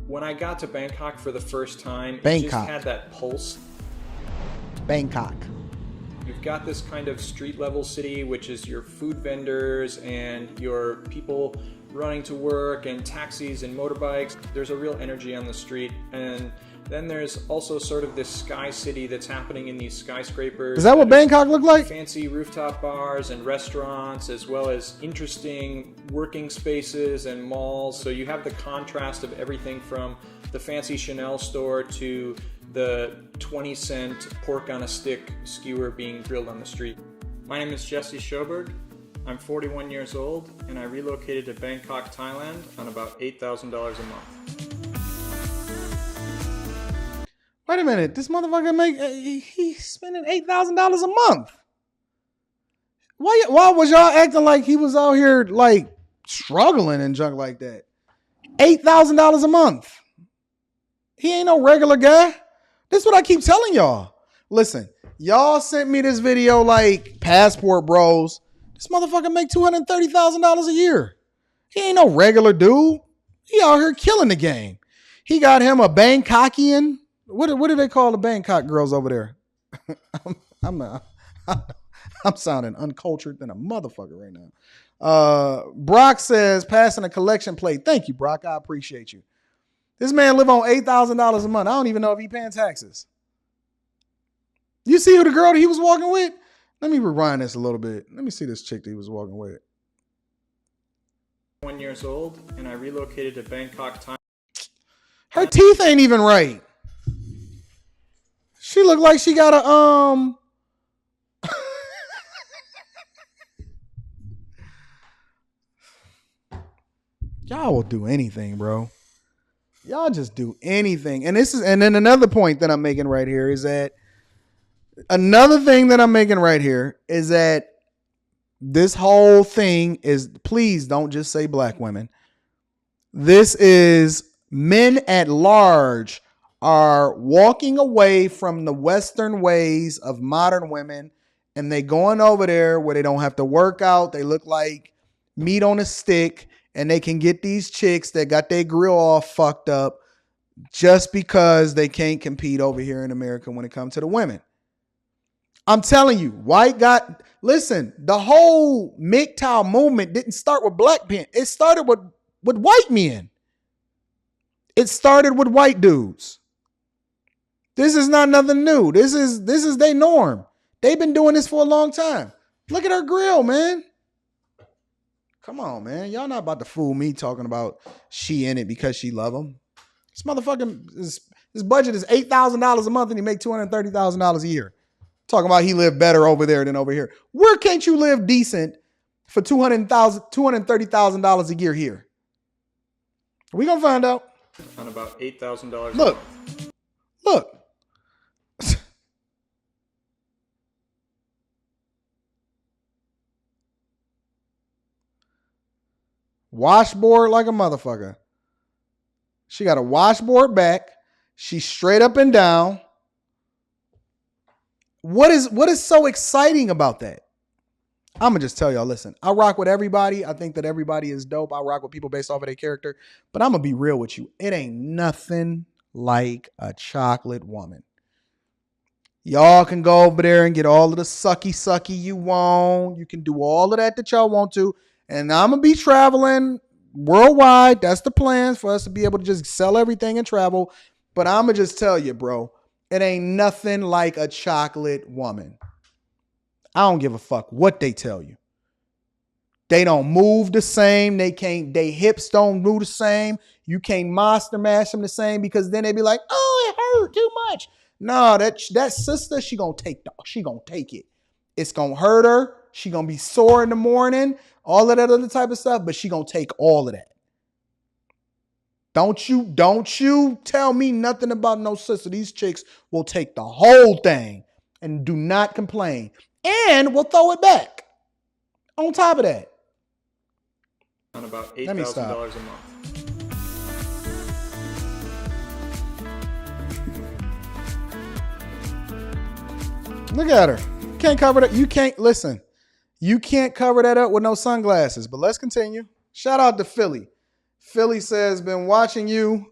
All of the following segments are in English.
When I got to Bangkok for the first time, it just had that pulse. Bangkok. You've got this kind of street level city, which is your food vendors and your people running to work and taxis and motorbikes. There's a real energy on the street. And then there's also sort of this sky city that's happening in these skyscrapers. Is that what Bangkok looked like? Fancy rooftop bars and restaurants, as well as interesting working spaces and malls. So you have the contrast of everything from the fancy Chanel store to the 20-cent pork on a stick skewer being grilled on the street. My name is Jesse Schoberg. I'm 41 years old, and I relocated to Bangkok, Thailand on about $8,000 a month. Wait a minute, this motherfucker he's spending $8,000 a month. Why was y'all acting like he was out here like struggling and junk like that? $8,000 a month. He ain't no regular guy. This is what I keep telling y'all. Listen, y'all sent me this video like Passport Bros. This motherfucker make $230,000 a year. He ain't no regular dude. He out here killing the game. He got him a Bangkokian. What do they call the Bangkok girls over there? I'm sounding uncultured than a motherfucker right now. Brock says, passing a collection plate. Thank you, Brock. I appreciate you. This man live on $8,000 a month. I don't even know if he paying taxes. You see who the girl that he was walking with? Let me rewind this a little bit. Let me see this chick that he was walking with. 1 years old, and I relocated to Bangkok, Thailand. Her teeth ain't even right. She look like she got a Y'all will do anything, bro. Y'all just do anything. And then another point that I'm making right here is that this whole thing is, please don't just say black women. This is men at large are walking away from the Western ways of modern women, and they going over there where they don't have to work out. They look like meat on a stick, and they can get these chicks that got their grill all fucked up just because they can't compete over here in America when it comes to the women. I'm telling you, listen, the whole MGTOW movement didn't start with black men. It started with white men. It started with white dudes. This is not nothing new. This is their norm. They've been doing this for a long time. Look at her grill, man. Come on, man. Y'all not about to fool me talking about she in it because she love him. This motherfucking, this budget is $8,000 a month and he make $230,000 a year. Talking about he lived better over there than over here. Where can't you live decent for $230,000 a year here? We gonna find out. On about $8,000. Look. Washboard like a motherfucker. She got a washboard back. She's straight up and down. What is so exciting about that? I'm going to just tell y'all, listen, I rock with everybody. I think that everybody is dope. I rock with people based off of their character. But I'm going to be real with you. It ain't nothing like a chocolate woman. Y'all can go over there and get all of the sucky you want. You can do all of that y'all want to. And I'm going to be traveling worldwide. That's the plan, for us to be able to just sell everything and travel. But I'm going to just tell you, bro, it ain't nothing like a chocolate woman. I don't give a fuck what they tell you. They don't move the same. They hips don't move the same. You can't monster mash them the same, because then they be like, oh, it hurt too much. No, that sister, she gonna take it. It's gonna hurt her. She gonna be sore in the morning, all of that other type of stuff, but she gonna take all of that. Don't you tell me nothing about no sister. These chicks will take the whole thing and do not complain. And we'll throw it back on top of that. On about $8,000 a month. Look at her. Can't cover that. You can't listen. You can't cover that up with no sunglasses. But let's continue. Shout out to Philly. Philly says, been watching you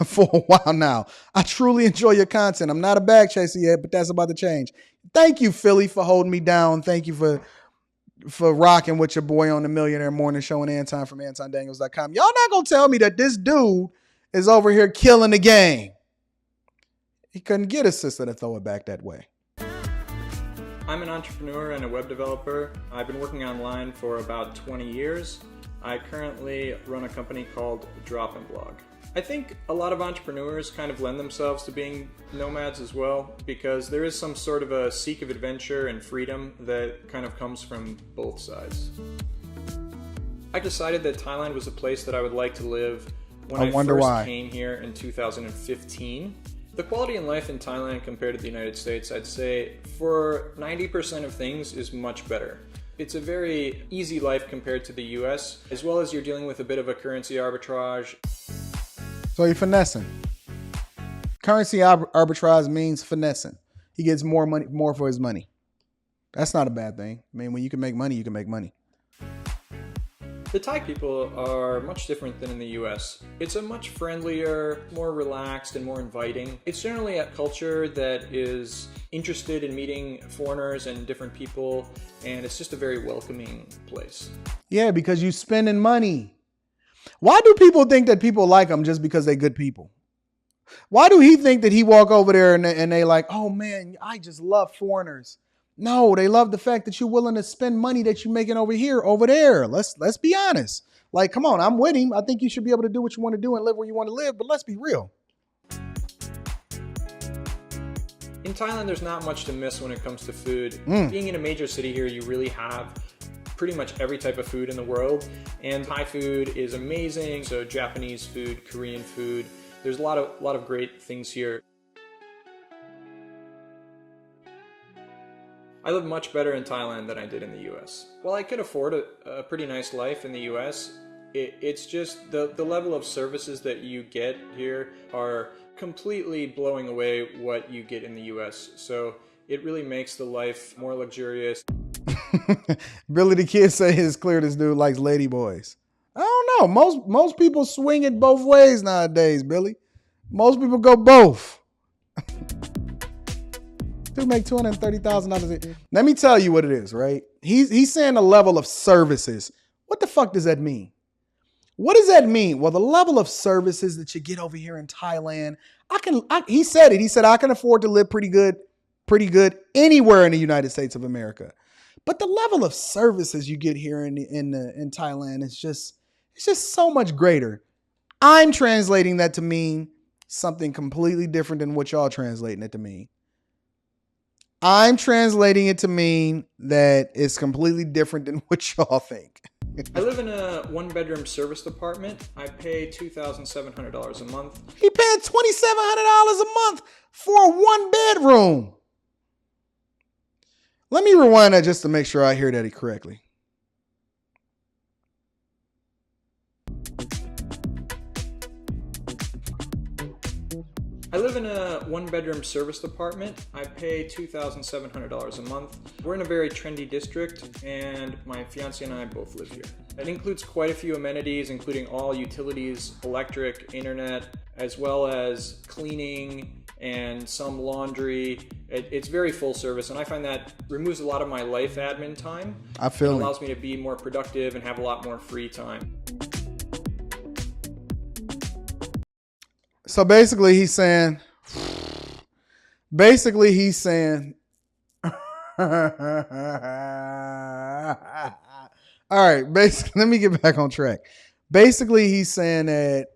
for a while now. I truly enjoy your content. I'm not a bag chaser yet, but that's about to change. Thank you, Philly, for holding me down. Thank you for rocking with your boy on the Millionaire Morning Show and Anton from AntonDaniels.com. Y'all not going to tell me that this dude is over here killing the game. He couldn't get his sister to throw it back that way. I'm an entrepreneur and a web developer. I've been working online for about 20 years. I currently run a company called Drop and Blog. I think a lot of entrepreneurs kind of lend themselves to being nomads as well, because there is some sort of a seek of adventure and freedom that kind of comes from both sides. I decided that Thailand was a place that I would like to live when I first came here in 2015. The quality in life in Thailand compared to the United States, I'd say for 90% of things is much better. It's a very easy life compared to the US, as well as you're dealing with a bit of a currency arbitrage. So you're finessing. Currency arbitrage means finessing. He gets more money, more for his money. That's not a bad thing. I mean, when you can make money, you can make money. The Thai people are much different than in the US. It's a much friendlier, more relaxed, and more inviting. It's generally a culture that is interested in meeting foreigners and different people, and it's just a very welcoming place. Yeah, because you're spending money. Why do people think that people like them just because they're good people? Why do he think that he walk over there and they like, oh man, I just love foreigners? No, they love the fact that you're willing to spend money that you're making over here, over there. Let's be honest. Like, come on, I'm with him. I think you should be able to do what you want to do and live where you want to live, but let's be real. In Thailand, there's not much to miss when it comes to food. Being in a major city here, you really have pretty much every type of food in the world, and Thai food is amazing. So Japanese food, Korean food, there's a lot of great things here. I live much better in Thailand than I did in the US. While I could afford a pretty nice life in the US, it's just the level of services that you get here are completely blowing away what you get in the US. So it really makes the life more luxurious. Billy the Kid say it's clear this dude likes lady boys. I don't know. Most people swing it both ways nowadays, Billy. Most people go both. Dude make $230,000. Let me tell you what it is, right? He's saying the level of services. What the fuck does that mean? What does that mean? Well, the level of services that you get over here in Thailand, he said it. He said, I can afford to live pretty good anywhere in the United States of America. But the level of services you get here in Thailand is just so much greater. I'm translating that to mean something completely different than what y'all translating it to mean. I'm translating it to mean that it's completely different than what y'all think. I live in a one-bedroom service apartment. I pay $2,700 a month. He paid $2,700 a month for a one bedroom. Let me rewind that just to make sure I hear that correctly. I live in a one-bedroom serviced apartment. I pay $2,700 a month. We're in a very trendy district, and my fiance and I both live here. It includes quite a few amenities, including all utilities, electric, internet, as well as cleaning and some laundry. It's very full service, and I find that removes a lot of my life admin time. I feel it. Allows me to be more productive and have a lot more free time. So basically he's saying, all right, basically, let me get back on track. Basically, he's saying that,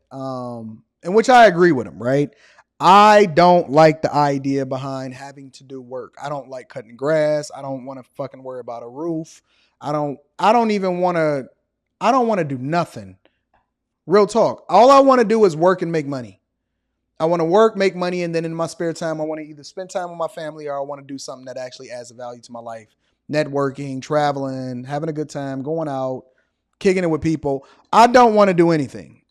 in which I agree with him, right? I don't like the idea behind having to do work. I don't like cutting grass. I don't want to fucking worry about a roof. I don't want to do nothing. Real talk. All I want to do is work and make money. I want to work, make money, and then in my spare time, I want to either spend time with my family or I want to do something that actually adds a value to my life. Networking, traveling, having a good time, going out, kicking it with people. I don't want to do anything.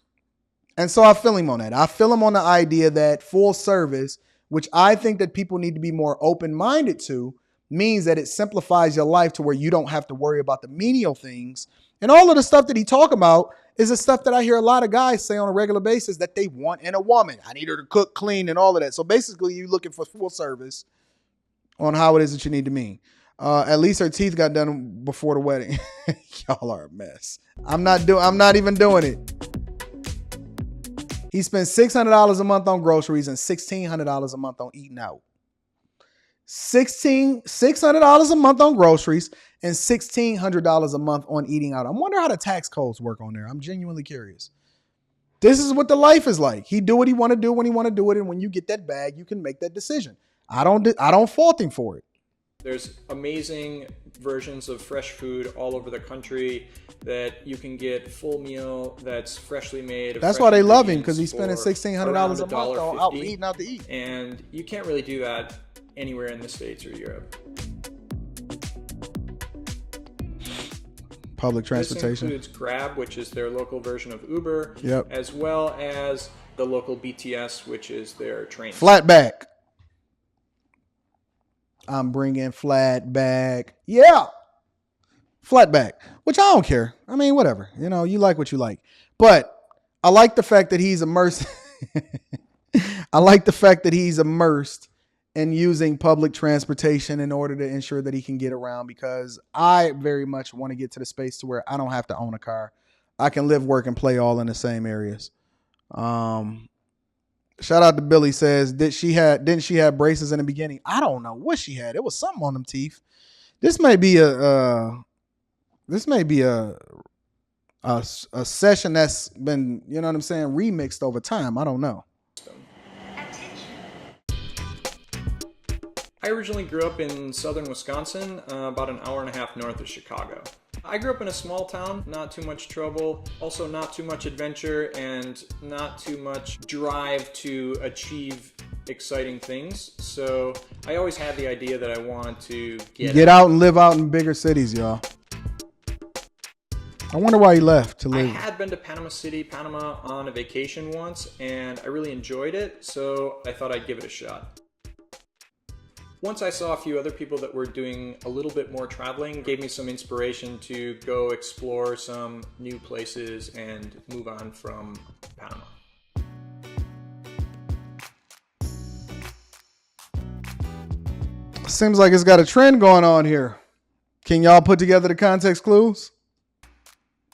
And so I feel him on that. I feel him on the idea that full service, which I think that people need to be more open-minded to, means that it simplifies your life to where you don't have to worry about the menial things And all of the stuff that he talk about is the stuff that I hear a lot of guys say on a regular basis that they want in a woman. I need her to cook, clean, and all of that. So basically, you're looking for full service on how it is that you need to meet. At least her teeth got done before the wedding. Y'all are a mess. I'm not even doing it. He spent $600 a month on groceries and $1,600 a month on eating out. $600 a month on groceries and $1,600 a month on eating out. I wonder how the tax codes work on there. I'm genuinely curious. This is what the life is like. He do what he want to do when he want to do it, and when you get that bag, you can make that decision. I don't fault him for it. There's amazing versions of fresh food all over the country that you can get full meal that's freshly made. That's why they love him, because he's spending $1,600 a month on out eating out to eat. And you can't really do that anywhere in the States or Europe. Public transportation. This includes Grab, which is their local version of Uber, yep, as well as the local BTS, which is their train. Flatback. I'm bringing flatback. Yeah. Flatback, which I don't care. I mean, whatever. You know, you like what you like. But I like the fact that he's immersed. I like the fact that he's immersed in using public transportation in order to ensure that he can get around, because I very much want to get to the space to where I don't have to own a car. I can live, work, and play all in the same areas. Shout out to Billy, says, didn't she have braces in the beginning? I don't know what she had. It was something on them teeth. This may be a session that's been, you know what I'm saying, remixed over time. I don't know. I originally grew up in southern Wisconsin, about an hour and a half north of Chicago. I grew up in a small town, not too much trouble, also not too much adventure, and not too much drive to achieve exciting things. So I always had the idea that I wanted to get out and live out in bigger cities, y'all. I wonder why he left to live. I had been to Panama City, Panama on a vacation once, and I really enjoyed it, so I thought I'd give it a shot. Once I saw a few other people that were doing a little bit more traveling, gave me some inspiration to go explore some new places and move on from Panama. Seems like it's got a trend going on here. Can y'all put together the context clues?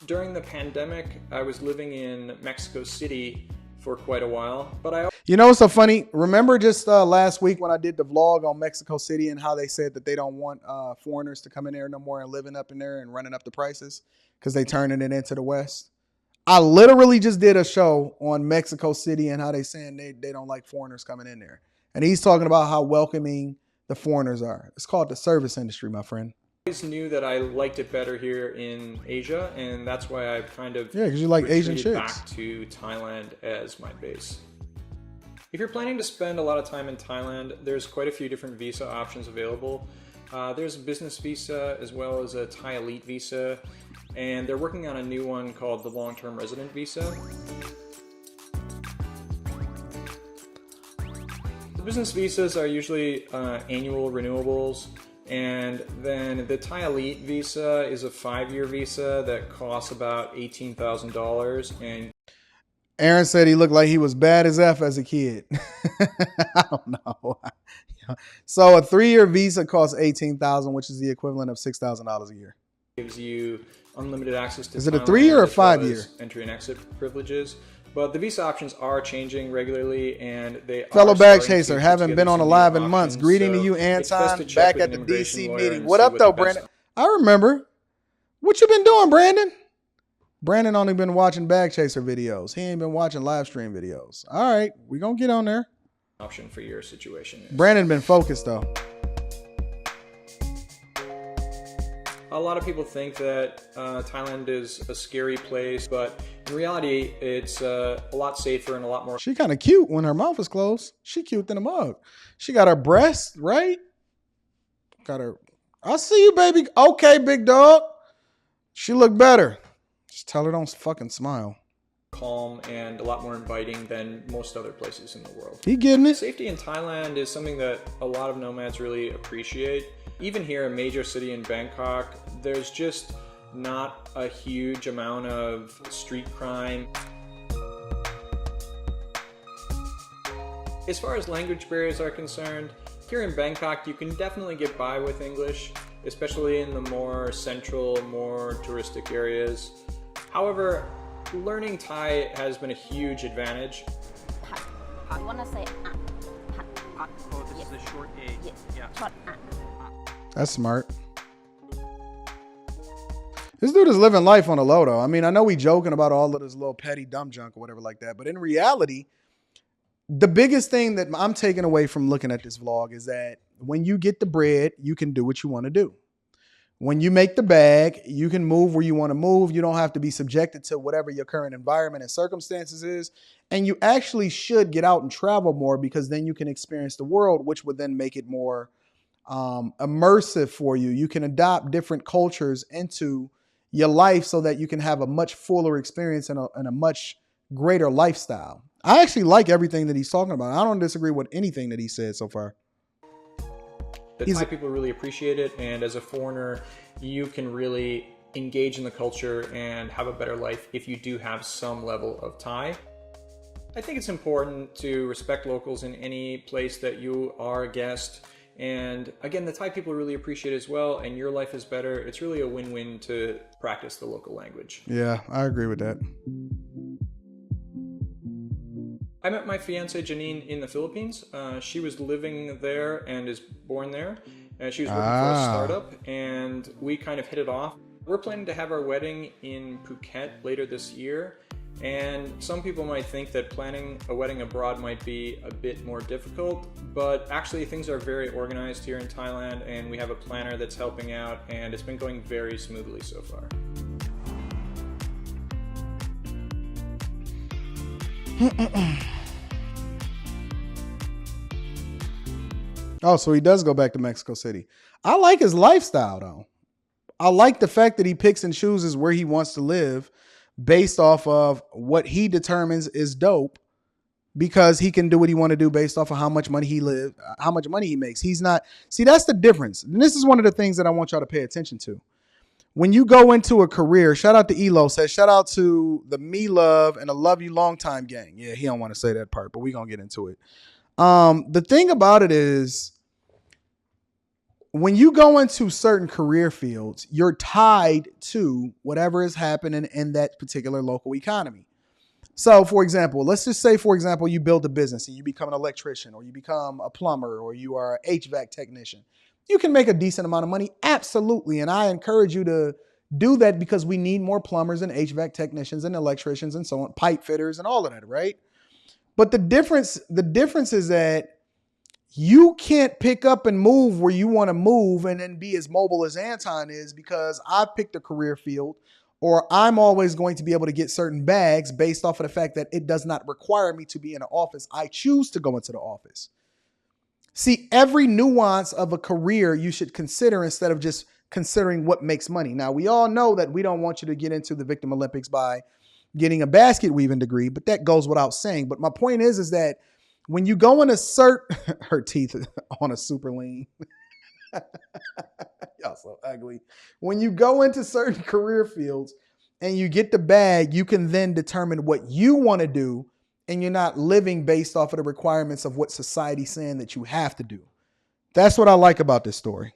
During the pandemic, I was living in Mexico City for quite a while, but you know what's so funny? Remember just last week when I did the vlog on Mexico City and how they said that they don't want foreigners to come in there no more and living up in there and running up the prices because they turning it into the West? I literally just did a show on Mexico City and how they saying they don't like foreigners coming in there. And he's talking about how welcoming the foreigners are. It's called the service industry, my friend. I always knew that I liked it better here in Asia, and that's why I've kind of because you like Asian chicks. Back to Thailand as my base. If you're planning to spend a lot of time in Thailand, there's quite a few different visa options available. There's a business visa as well as a Thai elite visa, and they're working on a new one called the long-term resident visa. The business visas are usually annual renewables. And then the Thai Elite visa is a 5-year visa that costs about $18,000. And Aaron said he looked like he was bad as F as a kid. I don't know. So a 3-year visa costs $18,000, which is the equivalent of $6,000 a year. Gives you unlimited access to. Is it a 3-year or a 5-year? Entry and exit privileges. But the visa options are changing regularly, and they fellow bag chaser, haven't been on a live in months. Greeting to you, Anton, back at the DC meeting. What up, though, Brandon? I remember. What you been doing, Brandon? Brandon only been watching bag chaser videos. He ain't been watching live stream videos. All right, we gonna get on there. Option for your situation. Brandon been focused though. A lot of people think that Thailand is a scary place, but in reality, it's a lot safer and a lot more. She kind of cute when her mouth is closed. She cute than a mug. She got her breasts, right? Got her. I see you, baby. Okay, big dog. She look better. Just tell her don't fucking smile. Calm and a lot more inviting than most other places in the world. He getting it. Safety in Thailand is something that a lot of nomads really appreciate. Even here, a major city in Bangkok, there's just not a huge amount of street crime. As far as language barriers are concerned, here in Bangkok you can definitely get by with English, especially in the more central, more touristic areas. However, learning Thai has been a huge advantage. You want to say Oh, this is the short A. Yes. Yeah. Short That's smart. This dude is living life on the low, though. I mean, I know we joking about all of this little petty dumb junk or whatever like that, but in reality, the biggest thing that I'm taking away from looking at this vlog is that when you get the bread, you can do what you want to do. When you make the bag, you can move where you want to move. You don't have to be subjected to whatever your current environment and circumstances is. And you actually should get out and travel more, because then you can experience the world, which would then make it more immersive for you. You can adopt different cultures into your life so that you can have a much fuller experience and a much greater lifestyle. I actually like everything that he's talking about. I don't disagree with anything that he said so far. The Thai people really appreciate it, and as a foreigner, you can really engage in the culture and have a better life if you do have some level of Thai. I think it's important to respect locals in any place that you are a guest. And again, the Thai people really appreciate it as well, and your life is better. It's really a win-win to practice the local language. Yeah, I agree with that. I met my fiancée Janine in the Philippines. She was living there and is born there. She was working for a startup, and we kind of hit it off. We're planning to have our wedding in Phuket later this year. And some people might think that planning a wedding abroad might be a bit more difficult, but actually things are very organized here in Thailand, and we have a planner that's helping out, and it's been going very smoothly so far. Oh, so he does go back to Mexico City. I like his lifestyle, though. I like the fact that he picks and chooses where he wants to live based off of what he determines is dope, because he can do what he want to do based off of how much money how much money he makes. He's not, see, that's the difference. And this is one of the things that I want y'all to pay attention to. When you go into a career, shout out to Elo, says shout out to the Me Love and the Love You Long Time gang. Yeah, he don't want to say that part, but we're going to get into it. The thing about it is, when you go into certain career fields, you're tied to whatever is happening in that particular local economy. So, for example, let's just say, for example, you build a business and you become an electrician, or you become a plumber, or you are an HVAC technician. You can make a decent amount of money. Absolutely. And I encourage you to do that, because we need more plumbers and HVAC technicians and electricians and so on, pipe fitters and all of that, right? But the difference is that you can't pick up and move where you want to move and then be as mobile as Anton is, because I picked a career field, or I'm always going to be able to get certain bags based off of the fact that it does not require me to be in an office. I choose to go into the office. See, every nuance of a career you should consider instead of just considering what makes money. Now, we all know that we don't want you to get into the Victim Olympics by getting a basket weaving degree, but that goes without saying. But my point is that when you go in a her teeth on a super lean. Y'all so ugly. When you go into certain career fields and you get the bag, you can then determine what you want to do, and you're not living based off of the requirements of what society's saying that you have to do. That's what I like about this story.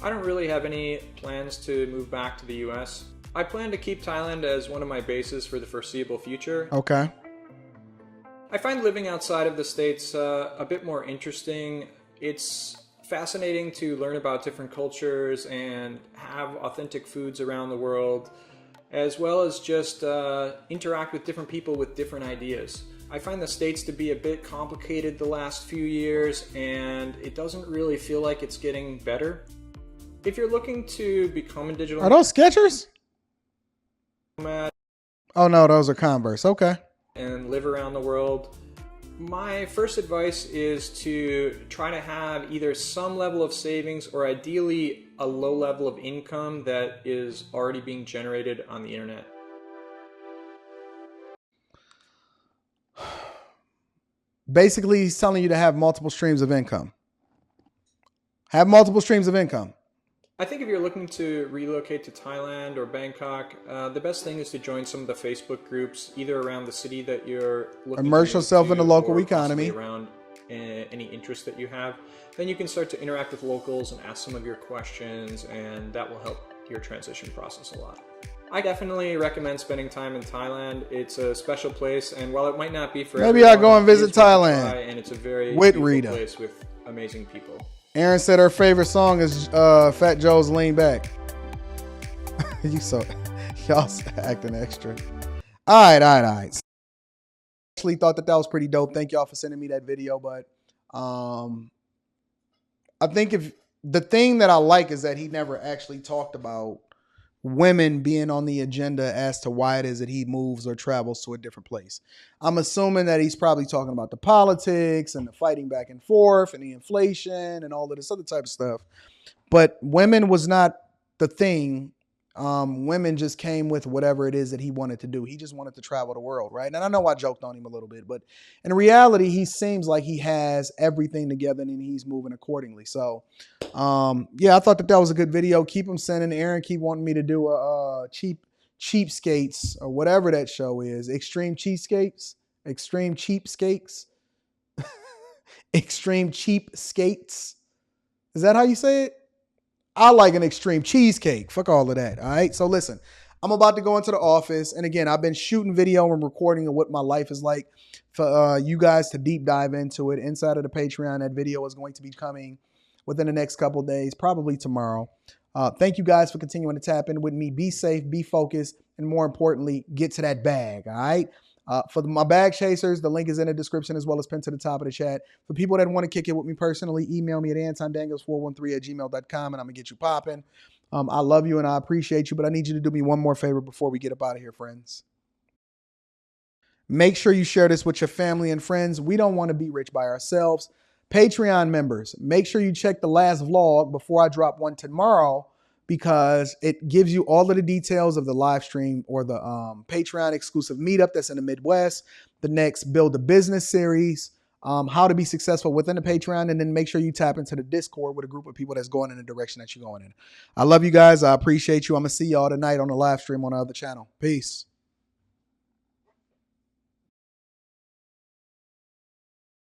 I don't really have any plans to move back to the US. I plan to keep Thailand as one of my bases for the foreseeable future. Okay. I find living outside of the States a bit more interesting. It's fascinating to learn about different cultures and have authentic foods around the world, as well as just interact with different people with different ideas. I find the States to be a bit complicated the last few years, and it doesn't really feel like it's getting better. If you're looking to become a digital Are those Skechers? nomad Oh no, those are Converse. Okay. and live around the world, my first advice is to try to have either some level of savings, or ideally a low level of income that is already being generated on the internet. Basically, he's telling you to have multiple streams of income. Have multiple streams of income. I think if you're looking to relocate to Thailand or Bangkok, the best thing is to join some of the Facebook groups, either around the city that you're looking to Immerse move yourself in the to, local or possibly economy. around any interest that you have. Then you can start to interact with locals and ask some of your questions, and that will help your transition process a lot. I definitely recommend spending time in Thailand. It's a special place, and while it might not be for Maybe everyone, I'll go and it visit is worth a Thailand try, and it's a very with beautiful Rita. place with amazing people. Aaron said her favorite song is Fat Joe's Lean Back. Y'all acting extra. All right. Actually thought that was pretty dope. Thank y'all for sending me that video. But I think if the thing that I like is that he never actually talked about women being on the agenda as to why it is that he moves or travels to a different place. I'm assuming that he's probably talking about the politics and the fighting back and forth and the inflation and all of this other type of stuff. But women was not the thing. Women just came with whatever it is that he wanted to do. He just wanted to travel the world, right? And I know I joked on him a little bit, but in reality, he seems like he has everything together and he's moving accordingly. So, yeah, I thought that was a good video. Keep them sending. Aaron keep wanting me to do a cheapskates or whatever that show is. Extreme cheapskates. Extreme cheapskates. Extreme cheap skates. Is that how you say it? I like an extreme cheesecake. Fuck all of that. All right. So listen, I'm about to go into the office. And again, I've been shooting video and recording of what my life is like for you guys to deep dive into it inside of the Patreon. That video is going to be coming within the next couple of days, probably tomorrow. Thank you guys for continuing to tap in with me. Be safe, be focused, and more importantly, get to that bag. All right. For my bag chasers, the link is in the description as well as pinned to the top of the chat. For people that want to kick it with me personally, email me at antondaniels413@gmail.com and I'm going to get you popping. I love you and I appreciate you, but I need you to do me one more favor before we get up out of here, friends. Make sure you share this with your family and friends. We don't want to be rich by ourselves. Patreon members, make sure you check the last vlog before I drop one tomorrow, because it gives you all of the details of the live stream or the Patreon exclusive meetup that's in the Midwest, the next Build a Business series, how to be successful within the Patreon, and then make sure you tap into the Discord with a group of people that's going in the direction that you're going in. I love you guys. I appreciate you. I'm going to see y'all tonight on the live stream on the other channel. Peace.